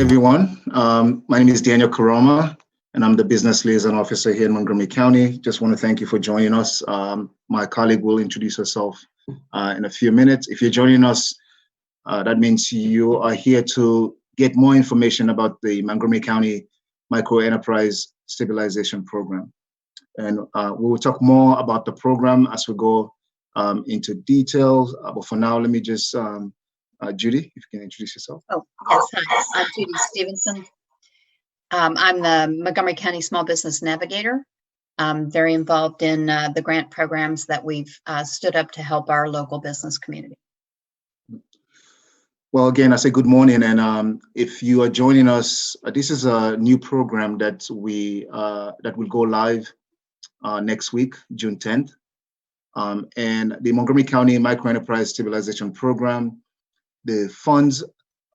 everyone. My name is Daniel Karoma, and I'm the Business Liaison Officer here in Montgomery County. Just want to thank you for joining us. My colleague will introduce herself in a few minutes. If you're joining us, that means you are here to get more information about the Montgomery County Microenterprise Stabilization Program. And we will talk more about the program as we go into details. But for now, let me just Judy, if you can introduce yourself. Oh, yes. Hi, I'm Judy Stevenson. I'm the Montgomery County Small Business Navigator. I'm very involved in the grant programs that we've stood up to help our local business community. Well, again, I say good morning. And if you are joining us, this is a new program that that will go live next week, June 10th. And the Montgomery County Microenterprise Stabilization Program, the funds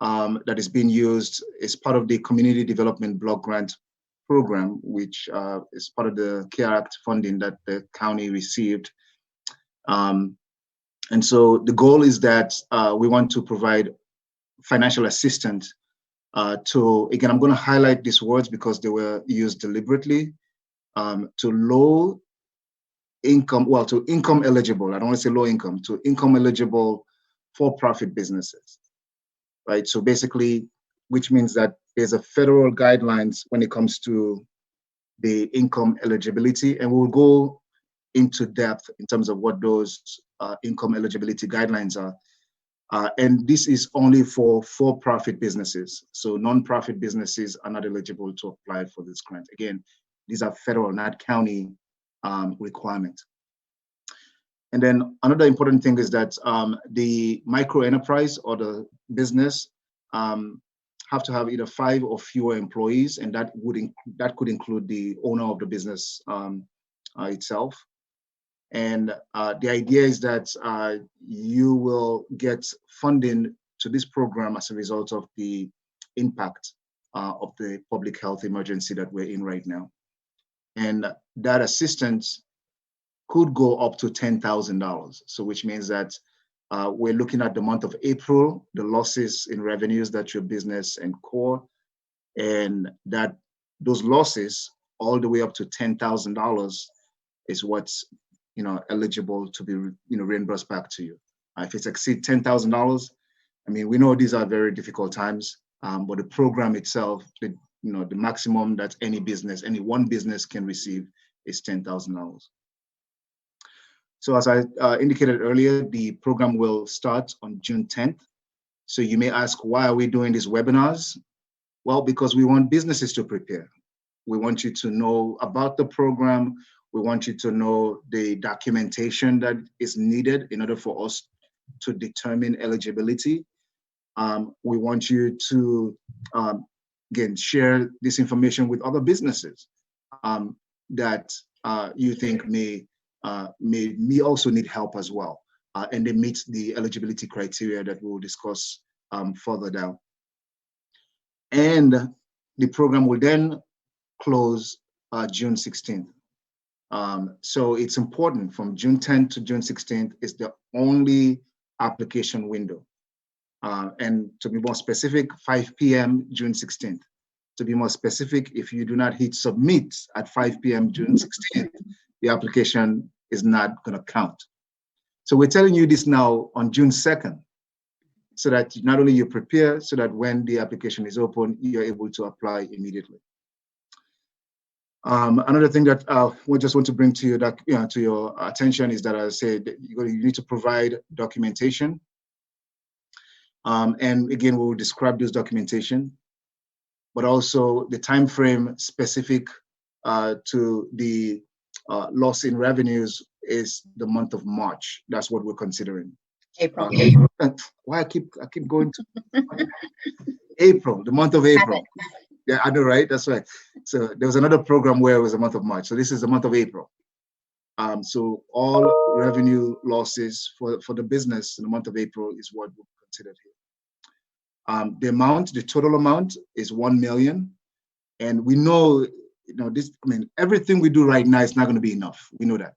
that is being used is part of the Community Development Block Grant Program, which is part of the CARE Act funding that the county received. And so the goal is that we want to provide financial assistance to, again, I'm going to highlight these words because they were used deliberately, to low income, well, to income eligible, I don't want to say low income, to income eligible for-profit businesses, right? So basically, which means that there's a federal guidelines when it comes to the income eligibility, and we'll go into depth in terms of what those income eligibility guidelines are. And this is only for-profit businesses. So non-profit businesses are not eligible to apply for this grant. Again, these are federal, not county requirements. And then another important thing is that the micro enterprise or the business have to have either 5 or fewer employees, and that could include the owner of the business itself. And the idea is that you will get funding to this program as a result of the impact of the public health emergency that we're in right now. And that assistance could go up to $10,000. So which means that we're looking at the month of April, the losses in revenues that your business incur, and that those losses all the way up to $10,000 is what's eligible to be reimbursed back to you. If it exceeds $10,000, I mean, we know these are very difficult times, but the program itself, the maximum that any one business can receive is $10,000. So as I indicated earlier, the program will start on June 10th. So you may ask, why are we doing these webinars? Well, because we want businesses to prepare. We want you to know about the program. We want you to know the documentation that is needed in order for us to determine eligibility. We want you to, again, share this information with other businesses that you think may also need help as well, and they meet the eligibility criteria that we will discuss further down. And the program will then close June 16th. So it's important, from June 10th to June 16th is the only application window. And to be more specific, 5 p.m. June 16th. To be more specific, if you do not hit submit at 5 p.m. June 16th, the application is not going to count. So we're telling you this now on June 2nd, so that not only you prepare, so that when the application is open, you're able to apply immediately. Another thing that we just want to bring to you, that to your attention, is that, as I said, you need to provide documentation. And again, we will describe this documentation, but also the time frame specific to the loss in revenues is the month of March. That's what we're considering. April. Why I keep going to April, the month of April. Yeah, I know, right? That's right. So there was another program where it was the month of March. So this is the month of April. So all revenue losses for the business in the month of April is what we're considered here. The total amount is $1 million. And we know, everything we do right now is not going to be enough. We know that.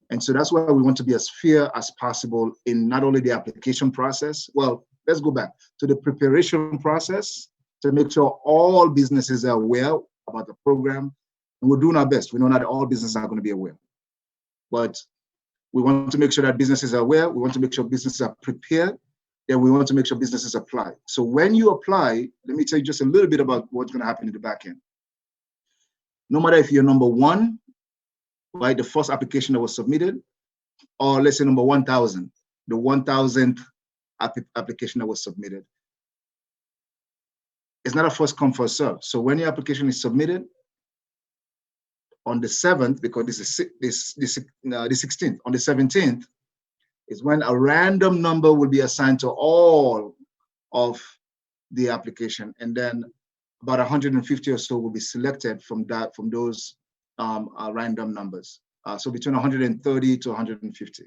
And so that's why we want to be as fair as possible in not only the application process. Well, let's go back to the preparation process to make sure all businesses are aware about the program. And we're doing our best. We know not all businesses are going to be aware, but we want to make sure that businesses are aware. We want to make sure businesses are prepared. Then we want to make sure businesses apply. So when you apply, let me tell you just a little bit about what's going to happen in the back end. No matter if you're number one, right, the first application that was submitted, or let's say number 1,000, the 1,000th application that was submitted. It's not a first come, first serve. So when your application is submitted on the 7th, because this is the 16th, on the 17th is when a random number will be assigned to all of the application, and then about 150 or so will be selected from those random numbers. So between 130 to 150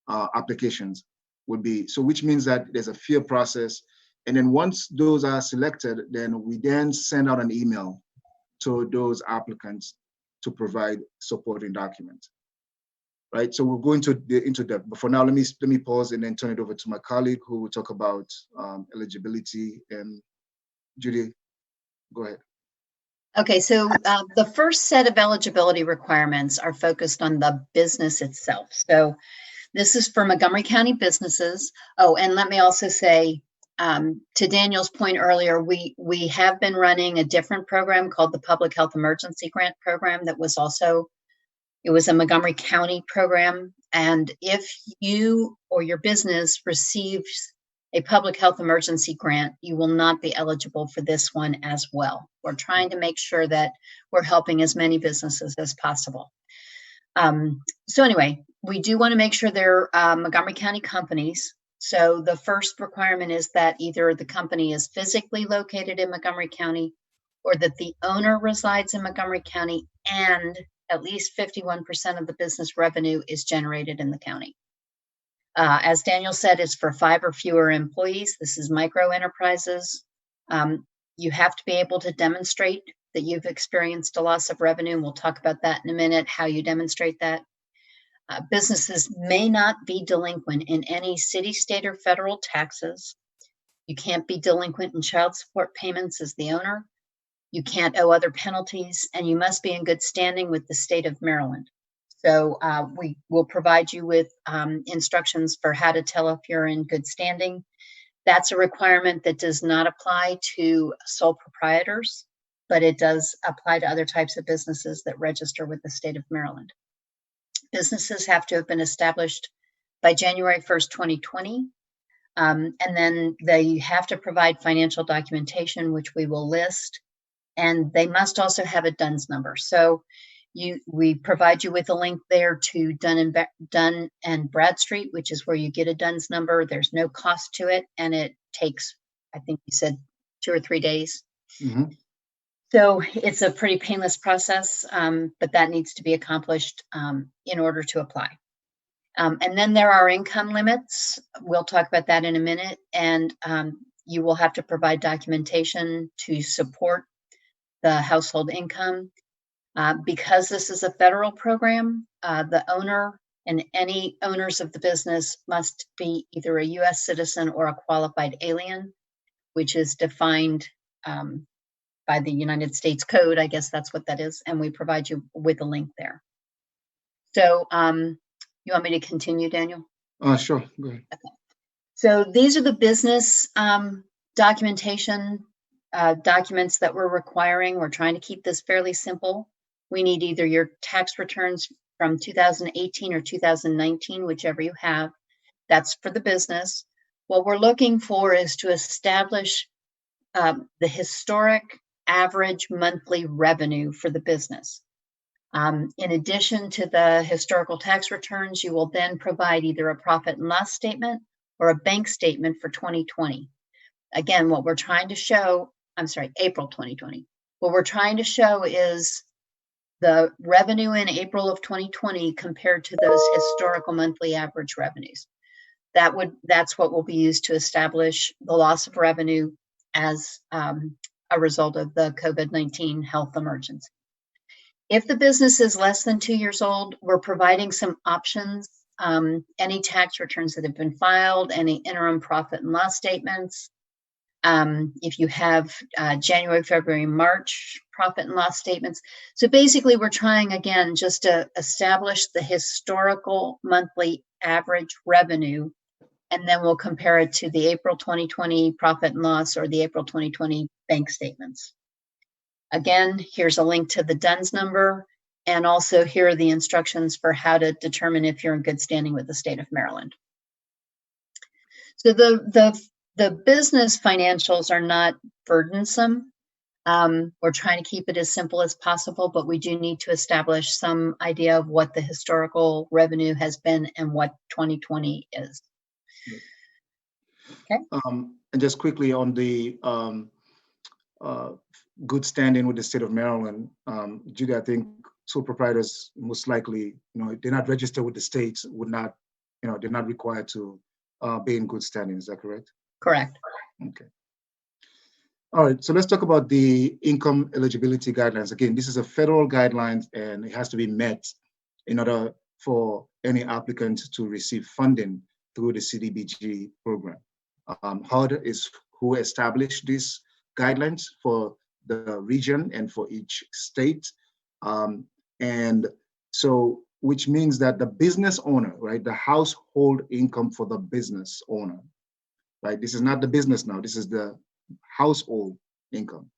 applications would be, so which means that there's a fair process. And then once those are selected, then we then send out an email to those applicants to provide supporting documents. Right, so we'll go into depth. But for now, let me pause and then turn it over to my colleague who will talk about eligibility. And Judy, go ahead. Okay, so the first set of eligibility requirements are focused on the business itself. So this is for Montgomery County businesses. Oh, and let me also say, to Daniel's point earlier, we have been running a different program called the Public Health Emergency Grant Program that was also, it was a Montgomery County program. And if you or your business receives a public health emergency grant, you will not be eligible for this one as well. We're trying to make sure that we're helping as many businesses as possible. So anyway, we do want to make sure they're Montgomery County companies. So the first requirement is that either the company is physically located in Montgomery County, or that the owner resides in Montgomery County, and at least 51% of the business revenue is generated in the county. As Daniel said, it's for 5 or fewer employees. This is microenterprises. You have to be able to demonstrate that you've experienced a loss of revenue. We'll talk about that in a minute, how you demonstrate that. Businesses may not be delinquent in any city, state, or federal taxes. You can't be delinquent in child support payments as the owner. You can't owe other penalties, and you must be in good standing with the state of Maryland. So we will provide you with instructions for how to tell if you're in good standing. That's a requirement that does not apply to sole proprietors, but it does apply to other types of businesses that register with the state of Maryland. Businesses have to have been established by January 1st, 2020. And then they have to provide financial documentation, which we will list. And they must also have a DUNS number. So we provide you with a link there to Dun and Bradstreet, which is where you get a DUNS number. There's no cost to it, and it takes, I think you said, 2 or 3 days. Mm-hmm. So it's a pretty painless process, but that needs to be accomplished in order to apply. And then there are income limits. We'll talk about that in a minute. And you will have to provide documentation to support the household income. Because this is a federal program, the owner and any owners of the business must be either a U.S. citizen or a qualified alien, which is defined by the United States Code. I guess that's what that is. And we provide you with a link there. So you want me to continue, Daniel? Sure, go ahead. Okay. So these are the business documentation documents that we're requiring. We're trying to keep this fairly simple. We need either your tax returns from 2018 or 2019, whichever you have. That's for the business. What we're looking for is to establish the historic average monthly revenue for the business. In addition to the historical tax returns, you will then provide either a profit and loss statement or a bank statement for 2020. Again, what we're trying to show, April 2020. What we're trying to show is the revenue in April of 2020 compared to those historical monthly average revenues. That's what will be used to establish the loss of revenue as a result of the COVID-19 health emergency. If the business is less than 2 years old, we're providing some options. Any tax returns that have been filed, any interim profit and loss statements, If you have January, February, March profit and loss statements. So basically, we're trying again just to establish the historical monthly average revenue, and then we'll compare it to the April 2020 profit and loss or the April 2020 bank statements. Again, here's a link to the DUNS number, and also here are the instructions for how to determine if you're in good standing with the state of Maryland. So the business financials are not burdensome. We're trying to keep it as simple as possible, but we do need to establish some idea of what the historical revenue has been and what 2020 is. Okay. And just quickly on the good standing with the state of Maryland, Judy, I think sole proprietors most likely, they're not registered with the states, would not, they're not required to be in good standing. Is that correct? Correct. Okay. All right, so let's talk about the income eligibility guidelines. Again, this is a federal guideline and it has to be met in order for any applicant to receive funding through the CDBG program. HUD is who established these guidelines for the region and for each state. And so, which means that the business owner, right, the household income for the business owner, right, this is not the business now, this is the household income.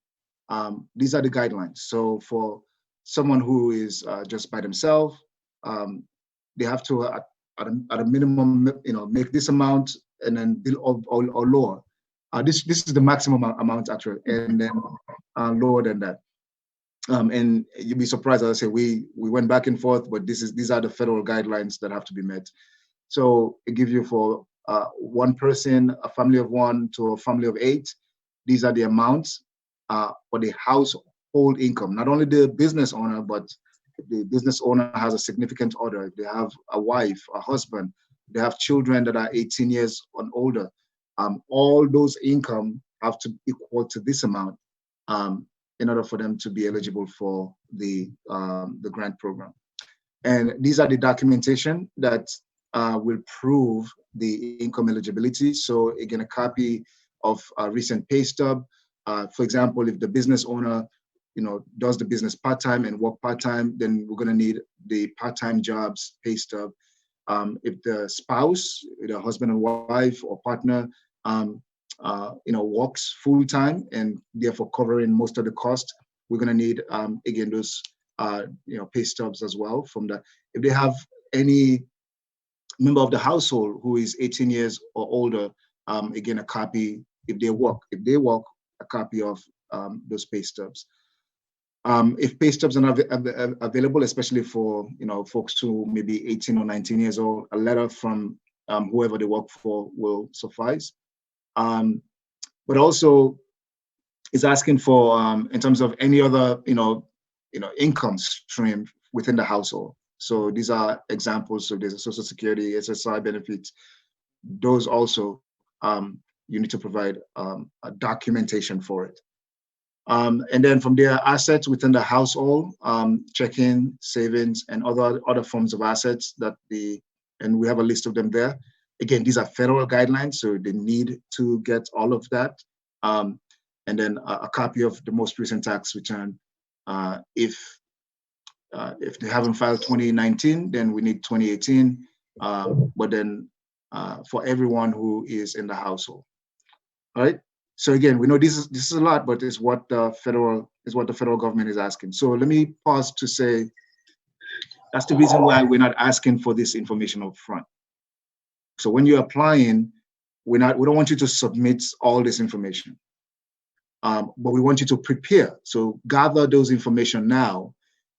These are the guidelines. So for someone who is just by themselves, they have to, at a minimum, make this amount and then bill or lower. This is the maximum amount actually, and then lower than that. And you'd be surprised, as I say, we went back and forth, but these are the federal guidelines that have to be met. So it gives you for one person, a family of one to a family of 8, these are the amounts for the household income. Not only the business owner, but the business owner has a significant other. They have a wife, a husband, they have children that are 18 years and older. All those income have to equal to this amount in order for them to be eligible for the grant program. And these are the documentation that will prove the income eligibility. So again, a copy of a recent pay stub. For example, if the business owner, does the business part-time and work part-time, then we're gonna need the part-time jobs pay stub. If the spouse, the husband and wife or partner, works full-time and therefore covering most of the cost, we're gonna need, again, those, pay stubs as well from that. If they have any member of the household who is 18 years or older, again, a copy, if they work, a copy of those pay stubs. If pay stubs are not available, especially for folks who may be 18 or 19 years old, a letter from whoever they work for will suffice. But also, is asking for in terms of any other income stream within the household. So these are examples. So there's a Social Security, SSI benefits. Those also you need to provide a documentation for it. And then from there, assets within the household, checking, savings, and other forms of assets and we have a list of them there. Again, these are federal guidelines, so they need to get all of that. And then a copy of the most recent tax return. If they haven't filed 2019, then we need 2018. But then for everyone who is in the household, all right. So again, we know this is a lot, but it's what the federal government is asking. So let me pause to say that's the reason why we're not asking for this information up front. So when you're applying, we don't want you to submit all this information, but we want you to prepare. So gather those information now,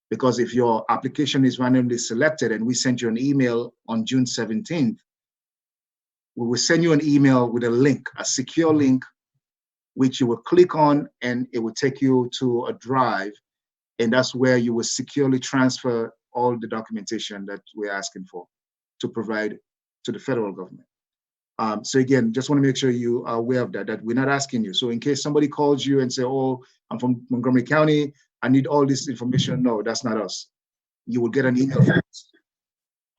because if your application is randomly selected and we send you an email on June 17th, we will send you an email with a link, a secure link, which you will click on and it will take you to a drive. And that's where you will securely transfer all the documentation that we're asking for to provide to the federal government. So again, just want to make sure you are aware of that we're not asking you. So in case somebody calls you and say, oh, I'm from Montgomery County, I need all this information. No, that's not us. You will get an email from us,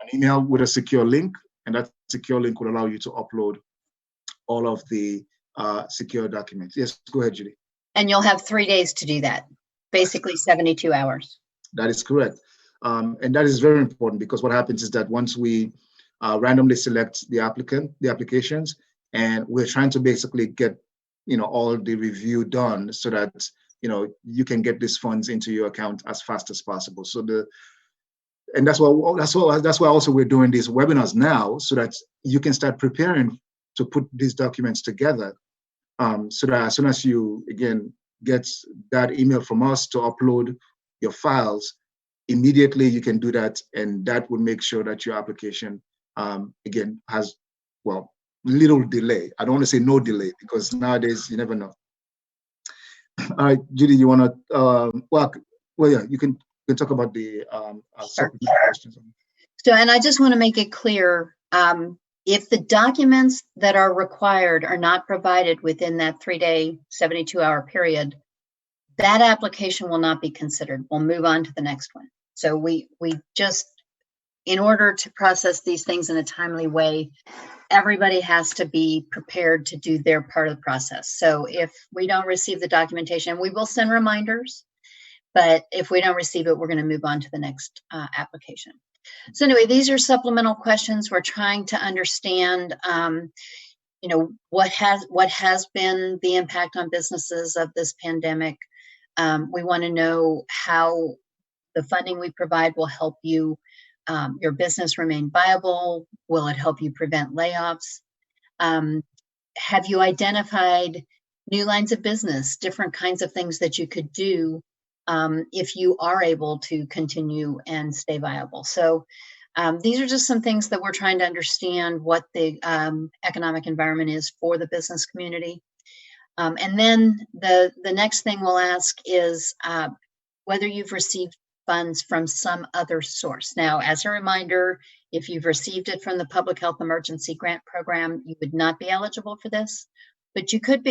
an email with a secure link, and that secure link will allow you to upload all of the secure documents. Yes, go ahead, Judy. And you'll have 3 days to do that, basically 72 hours. That is correct. And that is very important, because what happens is that once we randomly select the applications, and we're trying to basically get, all the review done so that, you can get these funds into your account as fast as possible. And that's why also we're doing these webinars now, so that you can start preparing to put these documents together. So that as soon as you, again, get that email from us to upload your files, immediately you can do that, and that will make sure that your application, again, has, well, little delay. I don't want to say no delay, because nowadays you never know. All right, Judy, you want to, yeah, you can talk about the Sure. questions. So, and I just want to make it clear, if the documents that are required are not provided within that 3-day, 72-hour period, that application will not be considered. We'll move on to the next one. So we just, in order to process these things in a timely way, everybody has to be prepared to do their part of the process. So if we don't receive the documentation, we will send reminders, but if we don't receive it, we're going to move on to the next application. So anyway, these are supplemental questions. We're trying to understand, what has been the impact on businesses of this pandemic. We want to know how the funding we provide will help you, your business remain viable. Will it help you prevent layoffs? Have you identified new lines of business, different kinds of things that you could do if you are able to continue and stay viable? So these are just some things that we're trying to understand what the economic environment is for the business community. And then the next thing we'll ask is whether you've received funds from some other source. Now, as a reminder, if you've received it from the Public Health Emergency Grant Program, you would not be eligible for this, but you could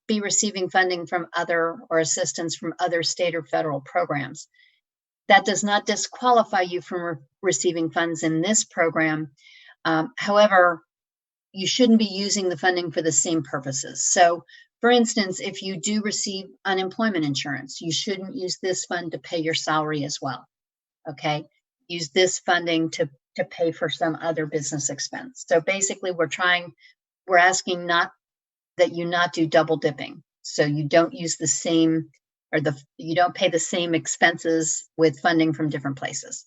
be receiving funding from other, or assistance from other state or federal programs. That does not disqualify you from receiving funds in this program. However, you shouldn't be using the funding for the same purposes. So, for instance, if you do receive unemployment insurance, you shouldn't use this fund to pay your salary as well, okay? Use this funding to pay for some other business expense. So basically we're asking not that you not do double dipping. So you don't use the same, or you don't pay the same expenses with funding from different places.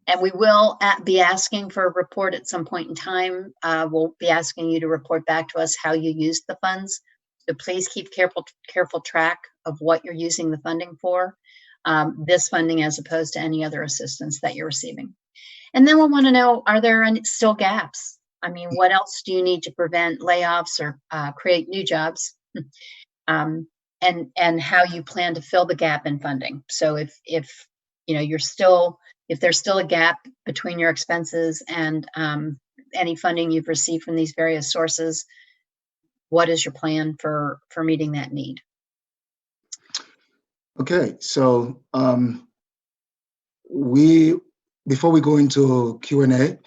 And we will be asking for a report at some point in time. We'll be asking you to report back to us how you used the funds. So please keep careful track of what you're using the funding for, this funding as opposed to any other assistance that you're receiving. And then we'll want to know, are there still gaps? I mean, what else do you need to prevent layoffs or create new jobs? And how you plan to fill the gap in funding. So if there's still a gap between your expenses and any funding you've received from these various sources, what is your plan for meeting that need? Okay, so before we go into Q&A,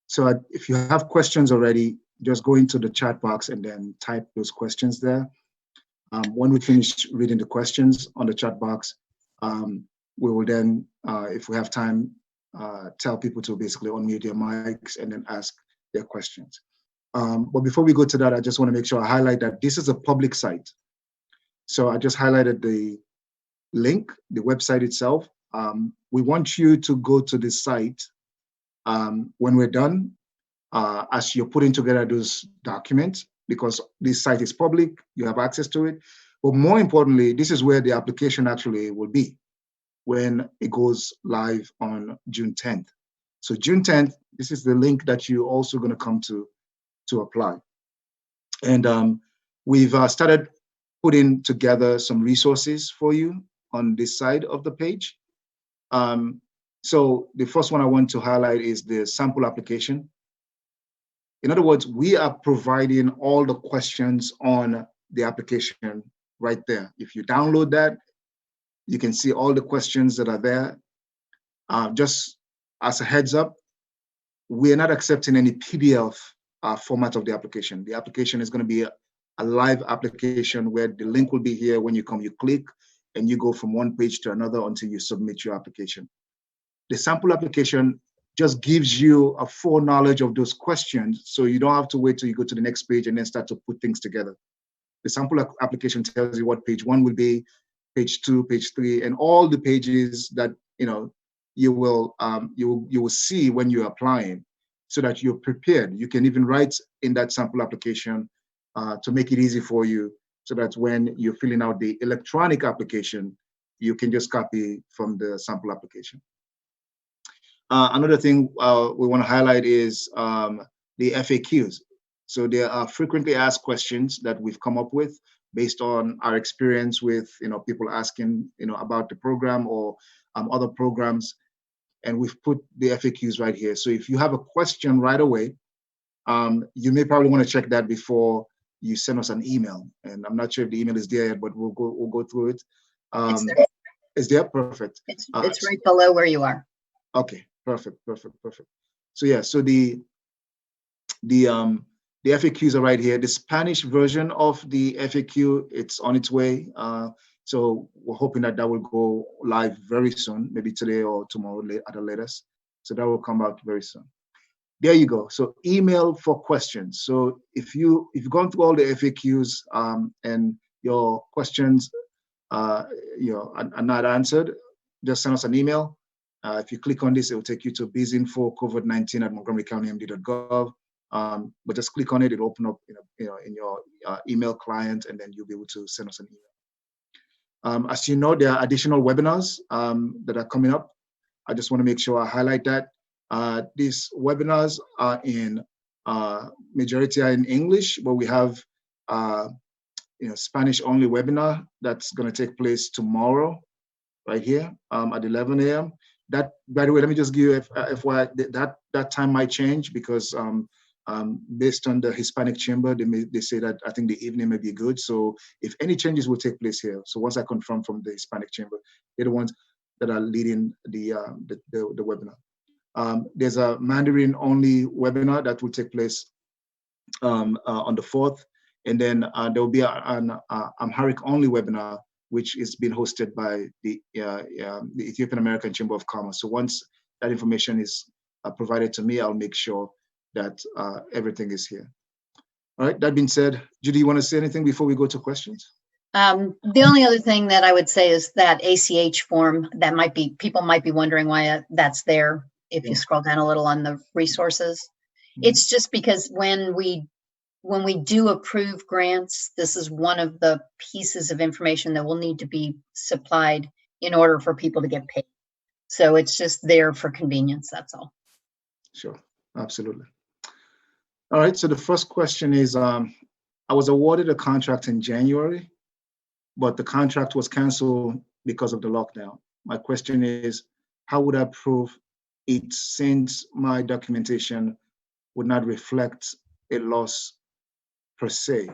so if you have questions already, just go into the chat box and then type those questions there. When we finish reading the questions on the chat box, we will then, if we have time, tell people to basically unmute their mics and then ask their questions. But before we go to that, I just want to make sure I highlight that this is a public site. So I just highlighted the link, the website itself. We want you to go to this site when we're done, as you're putting together those documents, because this site is public, you have access to it. But more importantly, this is where the application actually will be when it goes live on June 10th. So June 10th, this is the link that you're also going to come to apply. And we've started putting together some resources for you on this side of the page. So the first one I want to highlight is the sample application. In other words, we are providing all the questions on the application right there. If you download that, you can see all the questions that are there. Just as a heads up, we are not accepting any PDF format of the application. The application is going to be a live application where the link will be here. When you come, you click and you go from one page to another until you submit your application. The sample application just gives you a foreknowledge of those questions, so you don't have to wait till you go to the next page and then start to put things together. The sample application tells you what page 1 will be, page 2, page 3, and all the pages that you will see when you're applying, so that you're prepared. You can even write in that sample application to make it easy for you, so that when you're filling out the electronic application, you can just copy from the sample application. Another thing we want to highlight is the FAQs. So there are frequently asked questions that we've come up with based on our experience with people asking about the program or other programs, and we've put the FAQs right here. So if you have a question right away, you may probably want to check that before you send us an email. And I'm not sure if the email is there yet, but we'll go through it. It's there. Is there? Perfect. It's right below where you are. Okay, perfect. So yeah, so the FAQs are right here. The Spanish version of the FAQ, it's on its way. So we're hoping that will go live very soon, maybe today or tomorrow at the latest. So that will come out very soon. There you go. So email for questions. So if you've gone through all the FAQs and your questions are not answered, just send us an email. If you click on this, it will take you to bisinfo-COVID-19 at montgomerycountymd.gov. But just click on it; it'll open up, in your email client, and then you'll be able to send us an email. As you know, there are additional webinars that are coming up. I just want to make sure I highlight that. These webinars are in majority are in English, but we have Spanish-only webinar that's going to take place tomorrow, right here at 11 a.m. That, by the way, let me just give you a FYI, that time might change because based on the Hispanic chamber, they say that I think the evening may be good. So if any changes will take place here. So once I confirm from the Hispanic chamber, they're the ones that are leading the webinar. There's a Mandarin-only webinar that will take place on the 4th, and then there will be an Amharic-only webinar, which is being hosted by the Ethiopian American Chamber of Commerce. So once that information is provided to me, I'll make sure that everything is here. All right, that being said, Judy, you want to say anything before we go to questions? The only other thing that I would say is that ACH form, that people might be wondering why that's there. If you scroll down a little on the resources, it's just because when we do approve grants, this is one of the pieces of information that will need to be supplied in order for people to get paid. So it's just there for convenience, that's all. Sure, absolutely. All right, so the first question is, I was awarded a contract in January, but the contract was canceled because of the lockdown. My question is, how would I prove it since my documentation would not reflect a loss per se?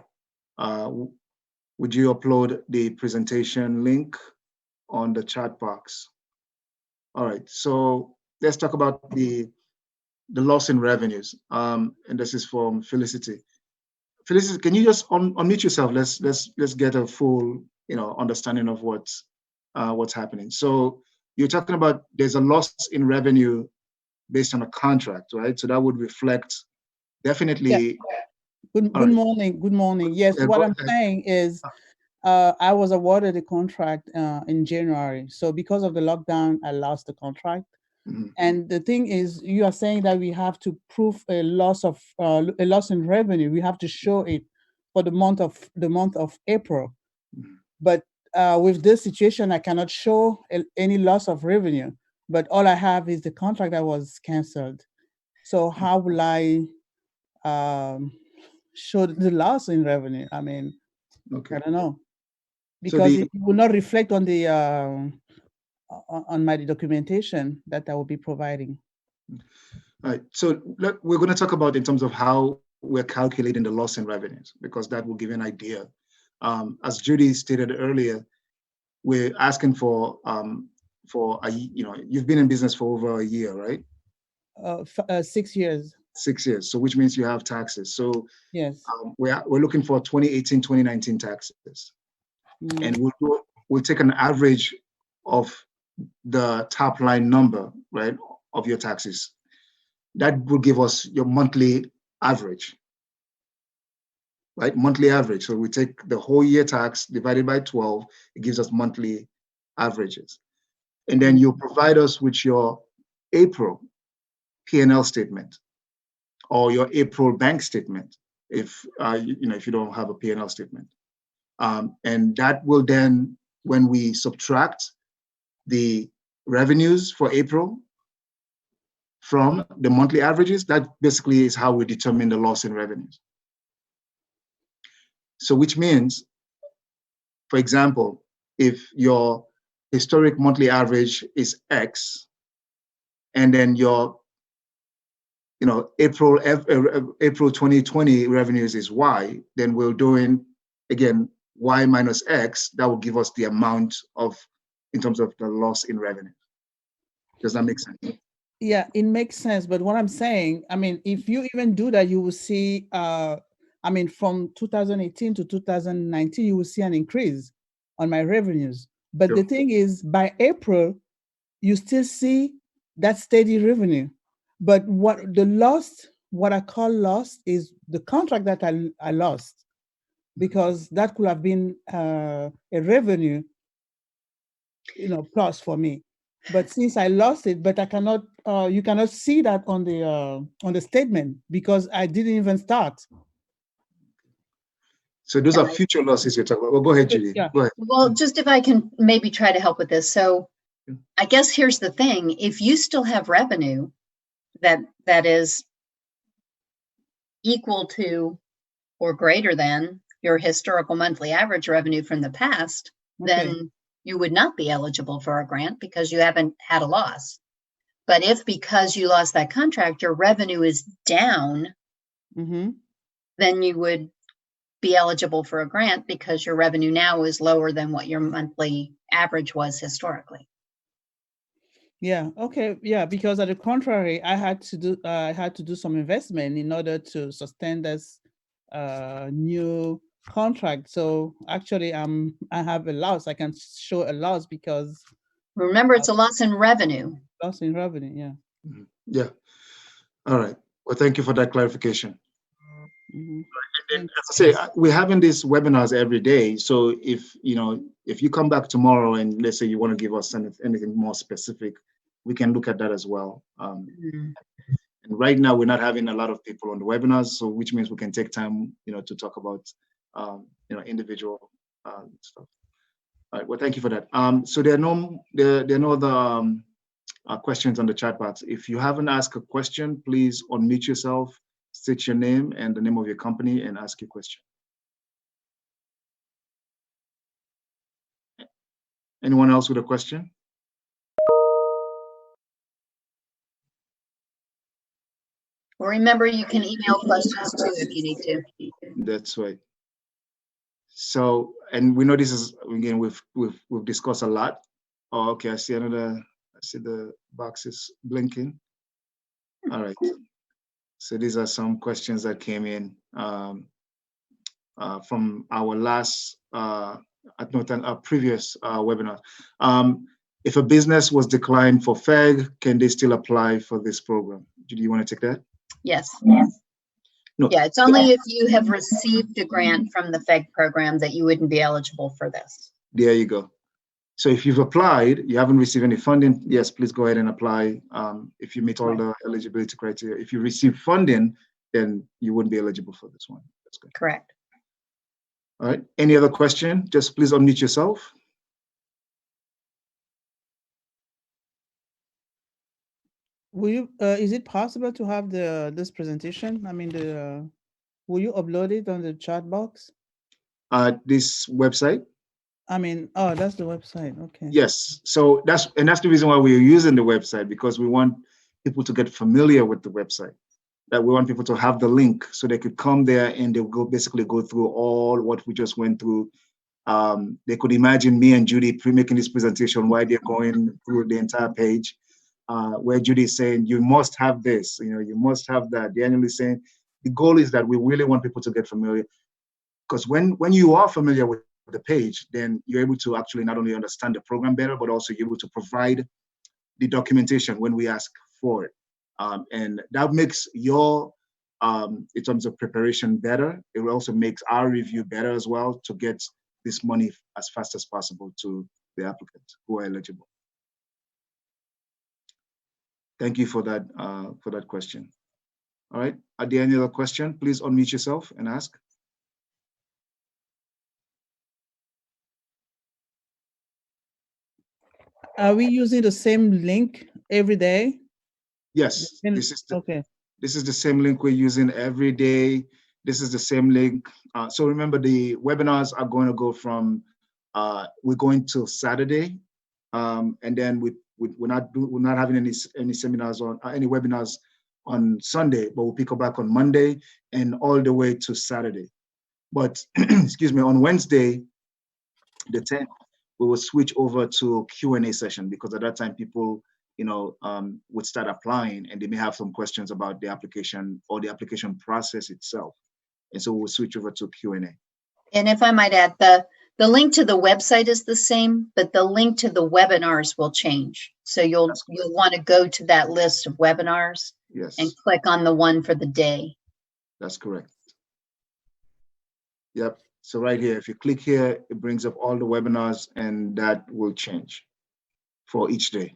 Would you upload the presentation link on the chat box? All right, so let's talk about the loss in revenues, and this is from Felicity. Felicity, can you just unmute yourself? Let's get a full understanding of what's happening. So you're talking about there's a loss in revenue based on a contract, right? So that would reflect definitely. Yeah. Good morning. Yes, what I'm saying is I was awarded a contract in January. So because of the lockdown, I lost the contract. Mm-hmm. And the thing is, you are saying that we have to prove a loss in revenue. We have to show it for the month of April. Mm-hmm. But with this situation, I cannot show any loss of revenue. But all I have is the contract that was canceled. So how will I show the loss in revenue? I mean, okay. I don't know, because it will not reflect on the on my documentation that I will be providing. All right. So we're going to talk about in terms of how we're calculating the loss in revenues, because that will give you an idea. As Judy stated earlier, we're asking for you've been in business for over a year, right? 6 years. 6 years. So which means you have taxes. So Yes. we're looking for 2018, 2019 taxes. And we'll take an average of the top line number, right, of your taxes. That will give us your monthly average, right? Monthly average. So we take the whole year tax divided by 12, it gives us monthly averages. And then you provide us with your April P&L statement or your April bank statement if if you don't have a P&L statement. And that will then, when we subtract the revenues for April from the monthly averages, that basically is how we determine the loss in revenues. So which means, for example, if your historic monthly average is X, and then your April 2020 revenues is Y, then we're doing, again, Y minus X, that will give us the amount in terms of the loss in revenue. Does that make sense? Yeah, it makes sense. But what I'm saying, I mean, if you even do that, you will see, from 2018 to 2019, you will see an increase on my revenues. But Sure. the thing is, by April, you still see that steady revenue. But what I call lost is the contract that I lost, because that could have been a revenue, plus for me. But since I lost it, but I cannot, you cannot see that on the statement because I didn't even start. So those are future losses you're talking about. Well, go ahead, Judy. Yeah. Go ahead. Well, just if I can maybe try to help with this. So I guess here's the thing. If you still have revenue that is equal to or greater than your historical monthly average revenue from the past, then you would not be eligible for a grant because you haven't had a loss. But if because you lost that contract, your revenue is down, then you would be eligible for a grant because your revenue now is lower than what your monthly average was historically. Yeah. Okay. Yeah. Because on the contrary, I had to do some investment in order to sustain this new contract. So actually, I have a loss. I can show a loss because. Remember, it's a loss in revenue. Loss in revenue. Yeah. Yeah. All right. Well, thank you for that clarification. And as I say, we're having these webinars every day. So if you come back tomorrow and let's say you want to give us anything more specific, we can look at that as well. And right now we're not having a lot of people on the webinars, so which means we can take time, to talk about, individual stuff. All right. Well, thank you for that. So there are no other questions on the chat box. If you haven't asked a question, please unmute yourself, state your name and the name of your company, and ask your question. Anyone else with a question? Well, remember, you can email questions too if you need to. That's right. So, and we know this is, again, we've discussed a lot. Oh, okay, I see the boxes blinking. All right. So these are some questions that came in from our last, previous webinar. If a business was declined for FEG, can they still apply for this program? Do you want to take that? Yes. No. Yeah, it's only if you have received a grant from the FEG program that you wouldn't be eligible for this. There you go. So if you've applied, you haven't received any funding, yes, please go ahead and apply. If you meet all the eligibility criteria. If you receive funding, then you wouldn't be eligible for this one. That's good. Correct. All right. Any other question? Just please unmute yourself. Will you? Is it possible to have this presentation? I mean, will you upload it on the chat box? This website. I mean, oh, that's the website. Okay. Yes. So that's the reason why we're using the website, because we want people to get familiar with the website. That we want people to have the link so they could come there and they'll basically go through all what we just went through. They could imagine me and Judy making this presentation while they're going through the entire page. where Judy is saying, you must have this, you must have that. Daniel is saying, the goal is that we really want people to get familiar, because when you are familiar with the page, then you're able to actually not only understand the program better, but also you're able to provide the documentation when we ask for it. And that makes your, in terms of preparation, better. It also makes our review better as well, to get this money as fast as possible to the applicants who are eligible. Thank you for that question. All right, are there any other question? Please unmute yourself and ask. Are we using the same link every day? Yes, this is okay. This is the same link we're using every day. This is the same link. So remember, the webinars are going to go from, we're going till Saturday, and then we're not having any seminars on any webinars on Sunday, but we'll pick up back on Monday and all the way to Saturday. But excuse me, on Wednesday, the 10th, we will switch over to Q&A session, because at that time people would start applying, and they may have some questions about the application or the application process itself. And so we'll switch over to Q&A. And if I might add, the link to the website is the same, but the link to the webinars will change. So you'll want to go to that list of webinars, yes, and click on the one for the day. That's correct. Yep. So right here, if you click here, it brings up all the webinars, and that will change for each day.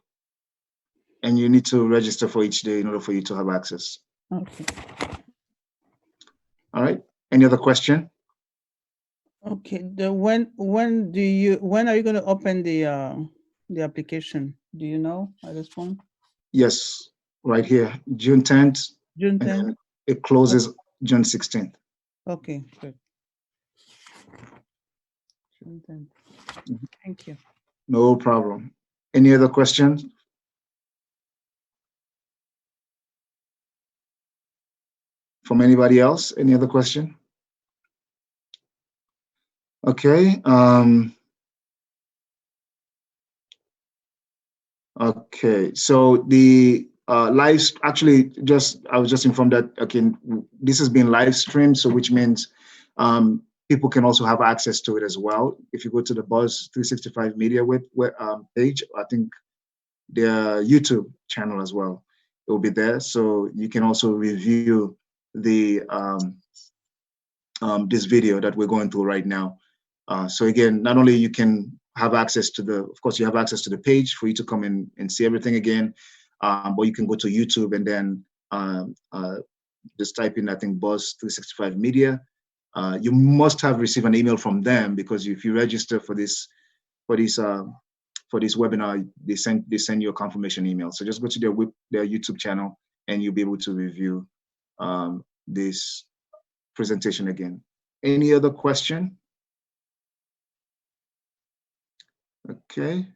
And you need to register for each day in order for you to have access. Okay. All right. Any other question? Okay. When are you going to open the application? Do you know at this point? Yes, right here, June 10th. June 10th. And then it closes June 16th. Okay, good. June 10th. Mm-hmm. Thank you. No problem. Any other questions? From anybody else? Any other question? Okay. Okay. So the live, actually, I was just informed that, okay, this has been live streamed, so which means people can also have access to it as well. If you go to the Buzz 365 Media page, I think their YouTube channel as well, it will be there. So you can also review the this video that we're going through right now. So again, not only you can have access to of course you have access to the page for you to come in and see everything again, but you can go to YouTube and then just type in, I think, Buzz 365 Media. You must have received an email from them, because if you register for this webinar, they send you a confirmation email. So just go to their YouTube channel, and you'll be able to review this presentation again. Any other question? Okay.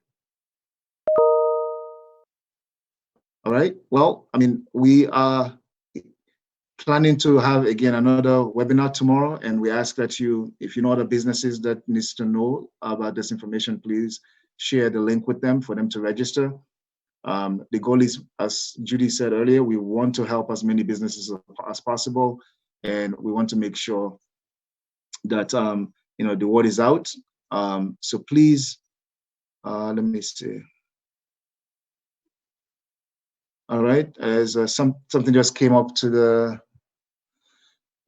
All right. Well, I mean, we are planning to have, again, another webinar tomorrow, and we ask that if you know other businesses that needs to know about this information, please share the link with them for them to register. The goal is, as Judy said earlier, we want to help as many businesses as possible, and we want to make sure that the word is out. So please, let me see. All right, as something just came up to the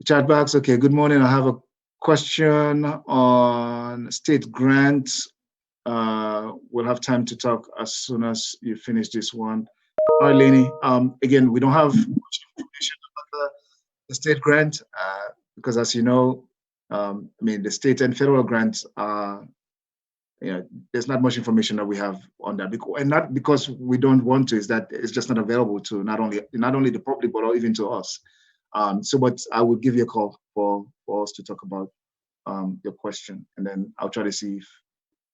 chat box. Okay, good morning. I have a question on state grants. We'll have time to talk as soon as you finish this one. All right, Lenny. Again, we don't have much information about the state grant, because, as you know, I mean, the state and federal grants are, there's not much information that we have on that, and not because we don't want to, is that it's just not available to not only the public, but even to us. But I will give you a call for us to talk about your question, and then I'll try to see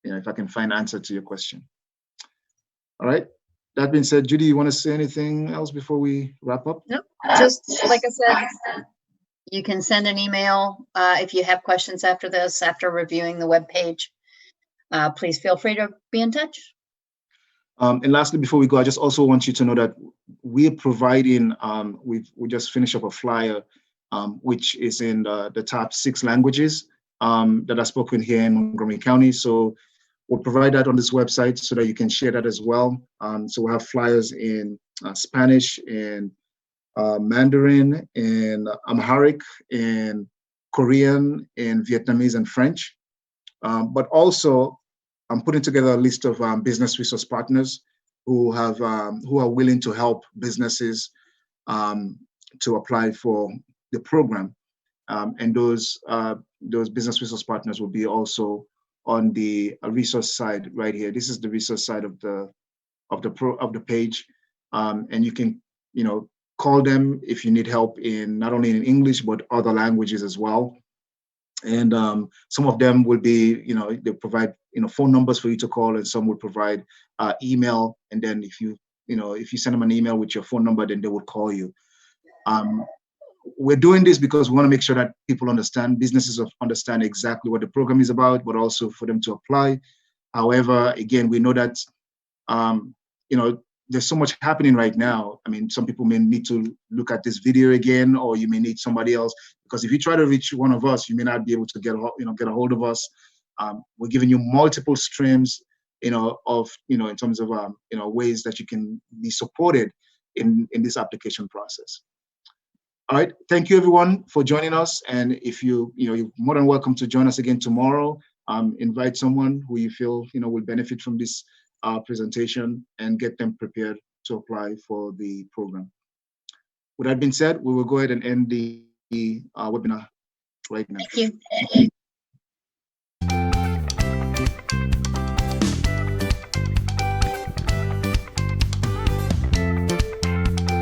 if I can find an answer to your question. All right. That being said, Judy, you want to say anything else before we wrap up? Nope. Just like I said, you can send an email if you have questions after this, after reviewing the webpage. Please feel free to be in touch. And lastly, before we go, I just also want you to know that we're providing, we just finished up a flyer, which is in the top 6 languages that are spoken here in Montgomery County. So we'll provide that on this website so that you can share that as well. So we'll have flyers in Spanish, in Mandarin, in Amharic, in Korean, in Vietnamese, and French. But also, I'm putting together a list of business resource partners who are willing to help businesses to apply for the program, and those business resource partners will be also on the resource side right here. This is the resource side of the page, and you can call them if you need help in not only in English but other languages as well. And some of them will be, they provide, phone numbers for you to call, and some will provide email. And then if you send them an email with your phone number, then they will call you. We're doing this because we want to make sure that people understand, businesses understand exactly what the program is about, but also for them to apply. However, again, we know that, there's so much happening right now. I mean, some people may need to look at this video again, or you may need somebody else, because if you try to reach one of us, you may not be able to get a hold of us. We're giving you multiple streams, in terms of, ways that you can be supported in this application process. All right, thank you everyone for joining us. And if you're more than welcome to join us again tomorrow. Invite someone who you feel will benefit from this presentation, and get them prepared to apply for the program. With that being said, we will go ahead and end the webinar right now. Thank you.